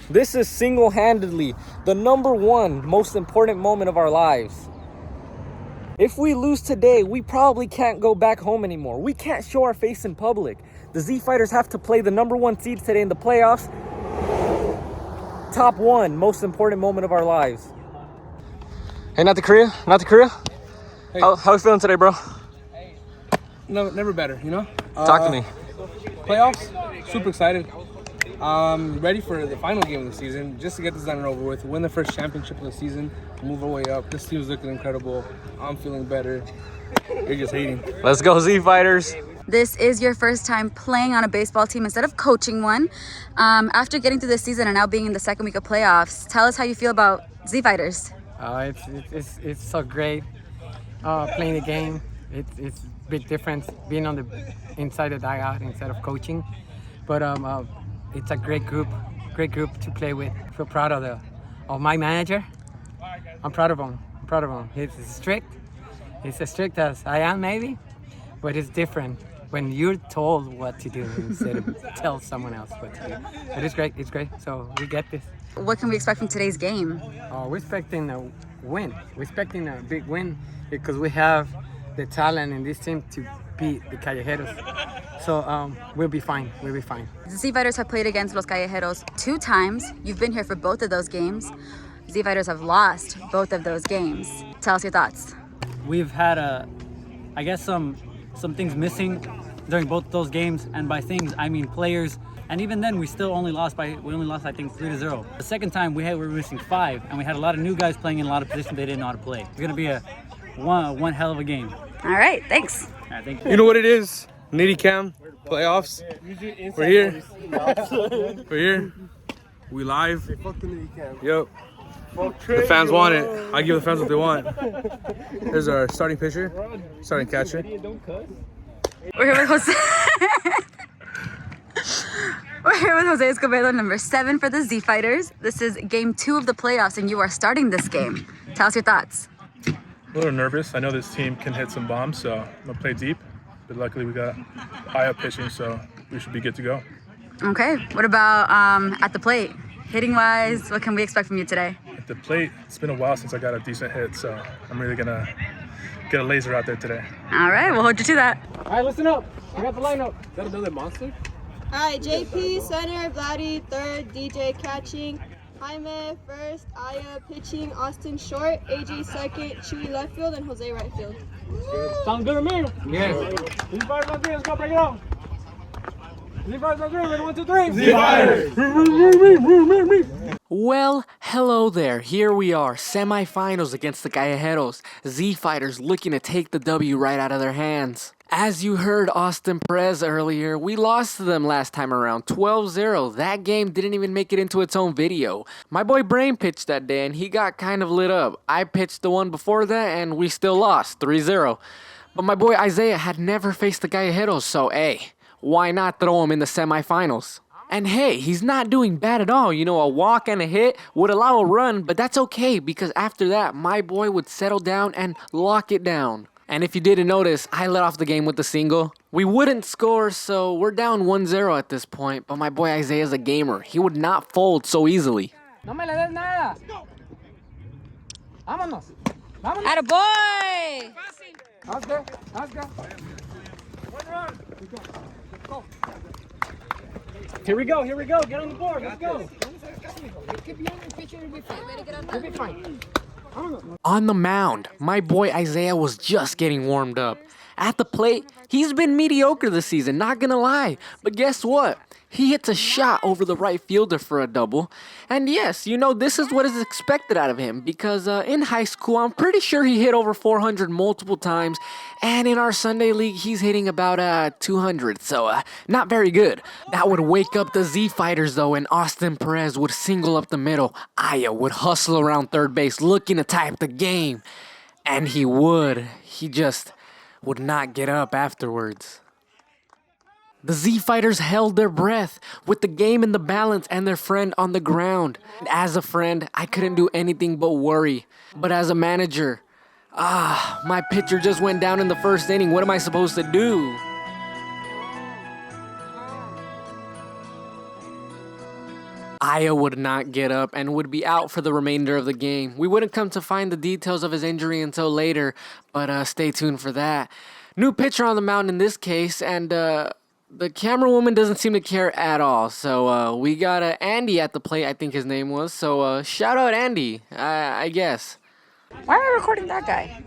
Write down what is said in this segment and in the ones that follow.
This is single-handedly the #1 most important moment of our lives. If we lose today, we probably can't go back home anymore. We can't show our face in public. The Z Fighters have to play the #1 seeds today in the playoffs. Top 1 most important moment of our lives. Hey, not the Korea? Hey. How you feeling today, bro? No, never better, you know? Talk to me. Playoffs, super excited. Ready for the final game of the season, just to get this done and over with. Win the first championship of the season, move our way up. This team's looking incredible. I'm feeling better. You're just hating. Let's go, Z Fighters. This is your first time playing on a baseball team instead of coaching one. After getting through this season and now being in the second week of playoffs, tell us how you feel about Z Fighters. It's so great playing the game. It's big difference being on the inside the dugout instead of coaching. But it's a great group to play with. I feel proud of my manager. I'm proud of him. He's strict. He's as strict as I am, maybe, but it's different when you're told what to do instead of tell someone else what to do. But it's great. So we get this. What can we expect from today's game? We're expecting a win. We're expecting a big win because we have the talent in this team to beat the Callejeros. So we'll be fine. The Z Fighters have played against Los Callejeros 2 times. You've been here for both of those games. Z Fighters have lost both of those games. Tell us your thoughts. We've had I guess some things missing during both those games, and by things I mean players. And even then, we only lost I think 3-0. The second time we were missing 5, and we had a lot of new guys playing in a lot of positions they didn't know how to play. It's gonna be one hell of a game. All right, thanks. All right, thank you. You know what it is? Nitty Cam, playoffs. We're here. We're here. We live. Yep. The fans want it. I give the fans what they want. Here's our starting pitcher, starting catcher. We're here with Jose. We're here with Jose Escobedo, number 7 for the Z Fighters. This is game 2 of the playoffs, and you are starting this game. Tell us your thoughts. A little nervous. I know this team can hit some bombs, so I'm gonna play deep. But luckily we got high up pitching, so we should be good to go. Okay. What about at the plate? Hitting-wise, what can we expect from you today? At the plate, it's been a while since I got a decent hit, so I'm really gonna get a laser out there today. All right, we'll hold you to that. All right, listen up. We got the lineup. Is that another monster? All right, JP center, Vlady third, DJ catching, Jaime first, Aya pitching, Austin short, AJ second, Chewy left field, and Jose right field. Sounds good to me. Yes. Z Fighters on 3, let's go, break it on. Z Fighters on 3, ready, 1, 2, 3. Z Fighters! Well, hello there. Here we are, semifinals against the Callejeros. Z Fighters looking to take the W right out of their hands. As you heard Austin Perez earlier, we lost to them last time around, 12-0. That game didn't even make it into its own video. My boy Brain pitched that day and he got kind of lit up. I pitched the one before that and we still lost, 3-0. But my boy Isaiah had never faced the Callejeros, so hey, why not throw him in the semifinals? And hey, he's not doing bad at all. You know, a walk and a hit would allow a run, but that's okay because after that, my boy would settle down and lock it down. And if you didn't notice, I let off the game with the single. We wouldn't score, so we're down 1-0 at this point, but my boy Isaiah's a gamer. He would not fold so easily. No me le des nada. Vámonos. Attaboy! Oscar. Here we go. Get on the board. Let's go. You'll be fine. On the mound, my boy Isaiah was just getting warmed up. At the plate, he's been mediocre this season, not gonna lie. But guess what? He hits a shot over the right fielder for a double. And yes, you know, this is what is expected out of him because in high school, I'm pretty sure he hit over 400 multiple times. And in our Sunday league, he's hitting about 200, so not very good. That would wake up the Z Fighters though, and Austin Perez would single up the middle. Aya would hustle around third base looking to tie up the game. And he would. He just would not get up afterwards. The Z Fighters held their breath with the game in the balance and their friend on the ground. As a friend, I couldn't do anything but worry. But as a manager, my pitcher just went down in the first inning. What am I supposed to do? Aya would not get up and would be out for the remainder of the game. We wouldn't come to find the details of his injury until later, but stay tuned for that. New pitcher on the mound in this case, and the camera woman doesn't seem to care at all. So we got Andy at the plate, I think his name was. So shout out Andy, I guess. Why am I recording that guy?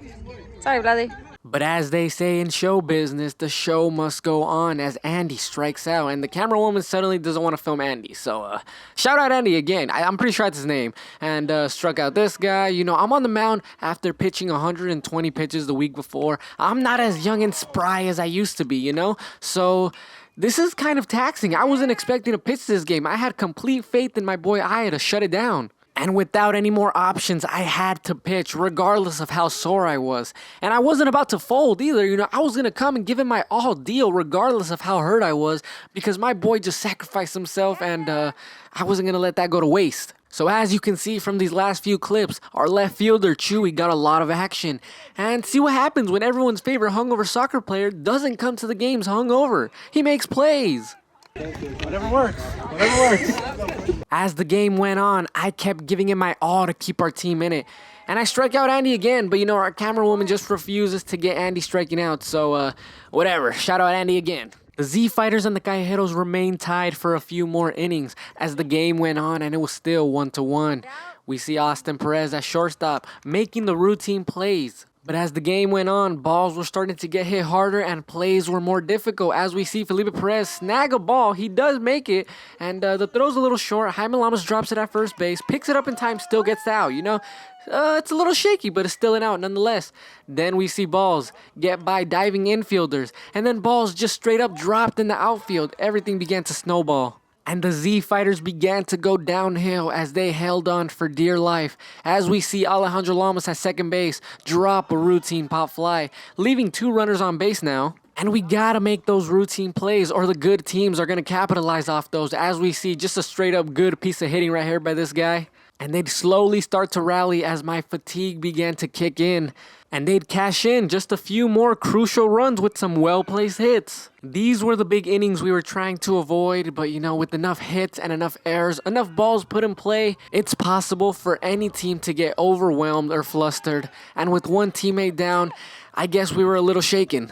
Sorry, Vlady. But as they say in show business, the show must go on as Andy strikes out, and the camera woman suddenly doesn't want to film Andy. So shout out Andy again. I'm pretty sure that's his name. And struck out this guy. You know, I'm on the mound after pitching 120 pitches the week before. I'm not as young and spry as I used to be, you know? So this is kind of taxing. I wasn't expecting to pitch this game. I had complete faith in my boy Aya to shut it down. And without any more options, I had to pitch regardless of how sore I was. And I wasn't about to fold either, you know. I was going to come and give him my all deal regardless of how hurt I was, because my boy just sacrificed himself, and I wasn't going to let that go to waste. So as you can see from these last few clips, our left fielder, Chewy, got a lot of action. And see what happens when everyone's favorite hungover soccer player doesn't come to the games hungover. He makes plays. Whatever works. Whatever works. As the game went on, I kept giving it my all to keep our team in it. And I strike out Andy again, but you know, our camera woman just refuses to get Andy striking out, so whatever, shout out Andy again. The Z Fighters and the Callejeros remained tied for a few more innings as the game went on, and it was still 1-1. We see Austin Perez at shortstop making the routine plays. But as the game went on, balls were starting to get hit harder and plays were more difficult. As we see Felipe Perez snag a ball, he does make it, and the throw's a little short. Jaime Lamas drops it at first base, picks it up in time, still gets the out, you know. It's a little shaky, but it's still an out nonetheless. Then we see balls get by diving infielders, and then balls just straight up dropped in the outfield. Everything began to snowball. And the Z Fighters began to go downhill as they held on for dear life. As we see Alejandro Lamas at second base drop a routine pop fly, leaving 2 runners on base now. And we gotta make those routine plays or the good teams are gonna capitalize off those, as we see just a straight up good piece of hitting right here by this guy. And they'd slowly start to rally as my fatigue began to kick in. And they'd cash in just a few more crucial runs with some well-placed hits. These were the big innings we were trying to avoid, but you know, with enough hits and enough errors, enough balls put in play, it's possible for any team to get overwhelmed or flustered. And with one teammate down, I guess we were a little shaken.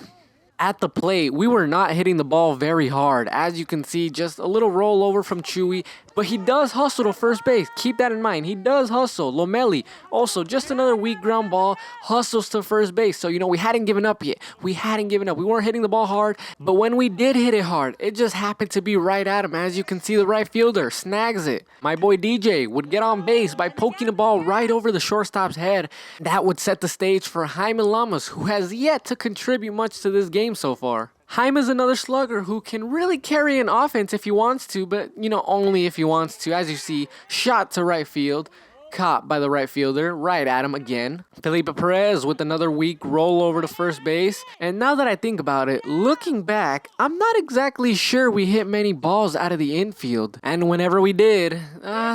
At the plate, we were not hitting the ball very hard. As you can see, just a little rollover from Chewy, but he does hustle to first base. Keep that in mind. He does hustle. Lomeli, also just another weak ground ball, hustles to first base. So, you know, we hadn't given up yet. We hadn't given up. We weren't hitting the ball hard, but when we did hit it hard, it just happened to be right at him. As you can see, the right fielder snags it. My boy DJ would get on base by poking the ball right over the shortstop's head. That would set the stage for Jaime Lamas, who has yet to contribute much to this game so far. Jaime's another slugger who can really carry an offense if he wants to, but, you know, only if he wants to. As you see, shot to right field, caught by the right fielder, right at him again. Felipe Perez with another weak roll over to first base. And now that I think about it, looking back, I'm not exactly sure we hit many balls out of the infield. And whenever we did,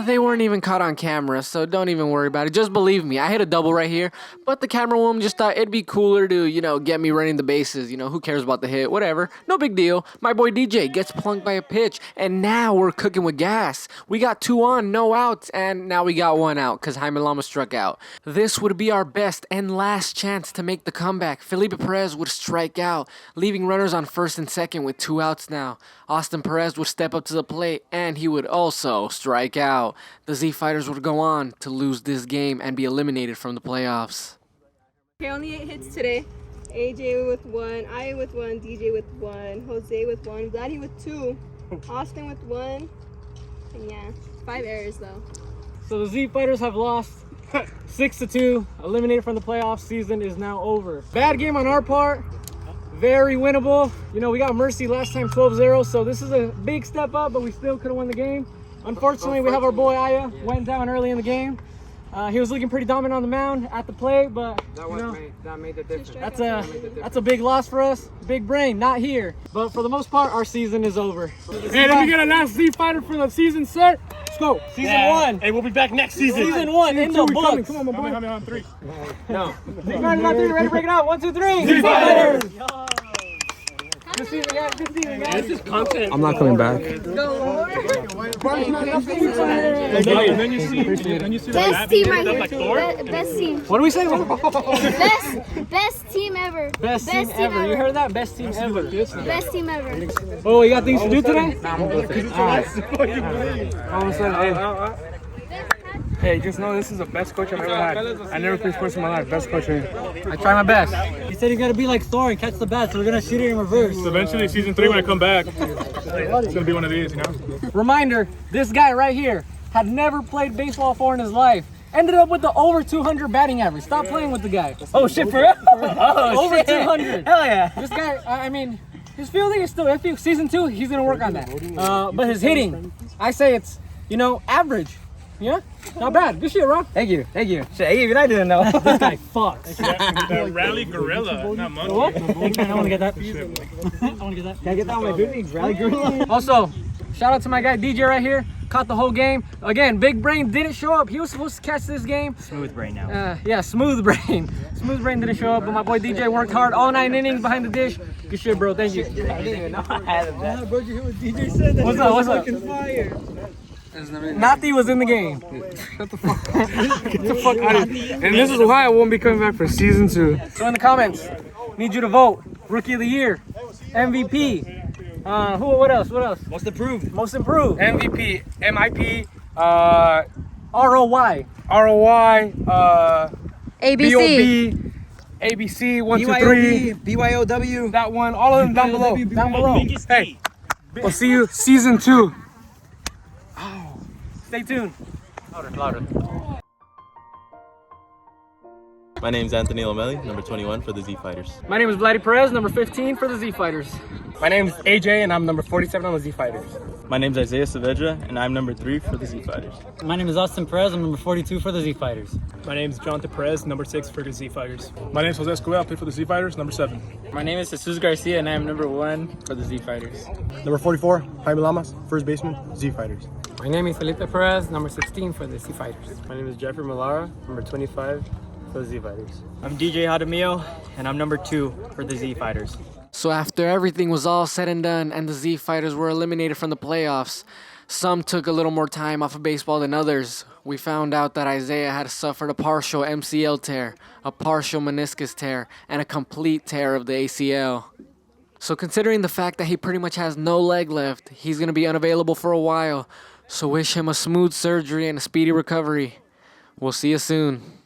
they weren't even caught on camera, so don't even worry about it. Just believe me, I hit a double right here, but the camera woman just thought it'd be cooler to, you know, get me running the bases. You know, who cares about the hit? Whatever. No big deal. My boy DJ gets plunked by a pitch, and now we're cooking with gas. We got 2 on, no outs, and now we got 1 out because Jaime Lamas struck out. This would be our best and last chance to make the comeback. Felipe Perez would strike out, leaving runners on first and second with 2 outs now. Austin Perez would step up to the plate, and he would also strike out. The Z Fighters would go on to lose this game and be eliminated from the playoffs. Okay, only 8 hits today. AJ with 1, Aya with 1, DJ with 1, Jose with 1, Vlady with 2, Austin with 1, and yeah, 5 errors though. So the Z Fighters have lost 6-2, eliminated from the playoffs. Season is now over. Bad game on our part, very winnable. You know, we got mercy last time 12-0, so this is a big step up, but we still could have won the game. Unfortunately, we have our boy Aya, went down early in the game. He was looking pretty dominant on the mound at the plate, but that made the difference. That's a big loss for us. Big brain, not here. But for the most part, our season is over. Hey, let me get a last Z Fighter for the season, sir. Let's go. Season 1. Hey, we'll be back next season. Season 1 in the books. Come on, my boy. How many on 3? No. Z Fighters on 3. Ready to break it out. 1, 2, 3. Z Fighters. Good season, guys. Good season, guys. This is content. I'm not coming back. And then you see Best team right here. Best team. What do we say? Best team ever. Best team ever. You heard that? Best team ever. Best team ever. Oh, you got things to do today? All of a sudden, hey, just know this is the best coach I've ever had. I never played sports in my life. Best coach here. I try my best. He said he's gonna be like Thor and catch the bat, so we're gonna shoot it in reverse. So eventually, season 3, when I come back, it's gonna be one of these, you know. Reminder, this guy right here had never played baseball before in his life. Ended up with the over 200 batting average. Stop playing with the guy. Oh shit, for real? Oh, Over shit. 200. Hell yeah. This guy, I mean, his fielding is still iffy. Season 2, he's gonna work on that. But his hitting, I say it's, average. Yeah, not bad. Good shit, Ron. Thank you. Shit, even I didn't know. This guy fucks. That rally gorilla, not monkey. What? I wanna get that. I wanna get that. Can I get that on my good leagues? Rally gorilla. Also, shout out to my guy DJ right here. Caught the whole game. Again, Big Brain didn't show up. He was supposed to catch this game. Smooth brain now. Yeah, Smooth Brain. Smooth Brain didn't show up, but my boy DJ worked hard. All 9 innings behind the dish. Good shit, bro. Thank you. I didn't even know I had that. What's up? What's up? Nati was in the game. Get the fuck out of here. And this is why I won't be coming back for season 2. So in the comments, need you to vote. Rookie of the Year, MVP. What else? Most improved. Most improved. MVP, MIP, ROY. ROY, ABC. BOB, ABC, 1, 2, 3. BYOW. That one, all of them down below. Down below. Hey, we'll see you season 2. Stay tuned. Louder. My name is Anthony Lomelli, number 21 for the Z Fighters. My name is Vlady Perez, number 15 for the Z Fighters. My name is AJ, and I'm number 47 on the Z Fighters. My name is Saavedra, and I'm number 3 for the Z Fighters. My name is Austin Perez. I'm number 42 for the Z Fighters. My name is Jonathan Perez, number 6 for the Z Fighters. My name is Jose Escobar, I play for the Z Fighters, number 7. My name is Jesus Garcia, and I am number 1 for the Z Fighters. Number 44, Jaime Lamas, first baseman, Z Fighters. My name is Felipe Perez, number 16 for the Z Fighters. My name is Jeffrey Melara, number 25 for the Z Fighters. I'm DJ Jaramillo, and I'm number 2 for the Z Fighters. So after everything was all said and done and the Z Fighters were eliminated from the playoffs, some took a little more time off of baseball than others. We found out that Isaiah had suffered a partial MCL tear, a partial meniscus tear, and a complete tear of the ACL. So considering the fact that he pretty much has no leg left, he's going to be unavailable for a while. So wish him a smooth surgery and a speedy recovery. We'll see you soon.